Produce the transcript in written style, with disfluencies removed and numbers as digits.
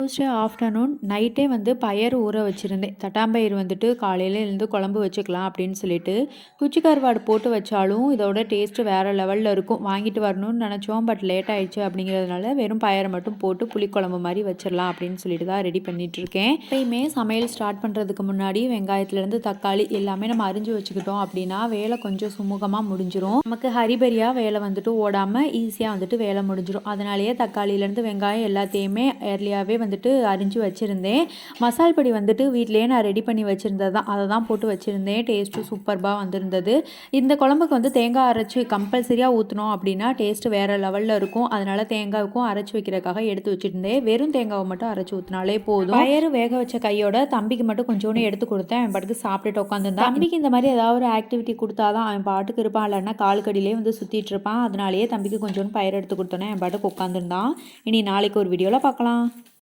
Tuesday afternoon நைட்டே வந்து பயறு ஊற வச்சுருந்தேன். தட்டாம்பயிறு வந்துட்டு காலையில எழுந்து குழம்பு வச்சுக்கலாம் அப்படின்னு சொல்லிட்டு, குச்சி கருவாடு போட்டு வச்சாலும் இதோட டேஸ்ட்டு வேறு லெவலில் இருக்கும். வாங்கிட்டு வரணும்னு நினச்சோம், பட் லேட் ஆயிடுச்சு அப்படிங்கிறதுனால வெறும் பயறை மட்டும் போட்டு புளிக்குழம்பு மாதிரி வச்சிடலாம் அப்படின்னு சொல்லிட்டு தான் ரெடி பண்ணிகிட்ருக்கேன். எப்பயுமே சமையல் ஸ்டார்ட் பண்ணுறதுக்கு முன்னாடி வெங்காயத்துலேருந்து தக்காளி எல்லாமே நம்ம அரிஞ்சு வச்சுக்கிட்டோம் அப்படின்னா வேலை கொஞ்சம் சுமூகமாக முடிஞ்சிரும். நமக்கு ஹரிபரியாக வேலை வந்துட்டு ஓடாமல் ஈஸியாக வந்துட்டு வேலை முடிஞ்சிடும். அதனாலேயே தக்காளியிலேருந்து வெங்காயம் எல்லாத்தையுமே ஏர்லியாகவே வந்துட்டு அரிஞ்சு வச்சுருந்தேன். மசால் பொடி வந்துட்டு வீட்டிலேயே நான் ரெடி பண்ணி வச்சுருந்தது தான், அதை தான் போட்டு வச்சுருந்தேன். டேஸ்ட்டு சூப்பர்பாக வந்திருந்தது. இந்த குழம்புக்கு வந்து தேங்காய் அரைச்சி கம்பல்சரியாக ஊற்றினோம் அப்படின்னா டேஸ்ட்டு வேறு லெவலில் இருக்கும். அதனால் தேங்காய்க்கும் அரைச்சி வைக்கிறதுக்காக எடுத்து வச்சுருந்தேன். வெறும் தேங்காவை மட்டும் அரைச்சி ஊற்றினாலே போதும். பயறு வேக வச்ச கையோட தம்பிக்கு மட்டும் கொஞ்சோண்டு எடுத்து கொடுத்தேன். அவன் பாட்டுக்கு சாப்பிட்டுட்டு உட்காந்துருந்தான். தம்பிக்கு இந்த மாதிரி ஏதாவது ஒரு ஆக்டிவிட்டி கொடுத்தா தான் அவன் பாட்டுக்கு இருப்பான், இல்லைன்னா காலுக்கடியிலே வந்து சுற்றிட்டு இருப்பான். அதனாலேயே தம்பிக்கு கொஞ்சோண்டு பயிர் எடுத்து கொடுத்தோன்னே அவன் பாட்டுக்கு உட்காந்துருந்தான். இனி நாளைக்கு ஒரு வீடியோவில் பார்க்கலாம்.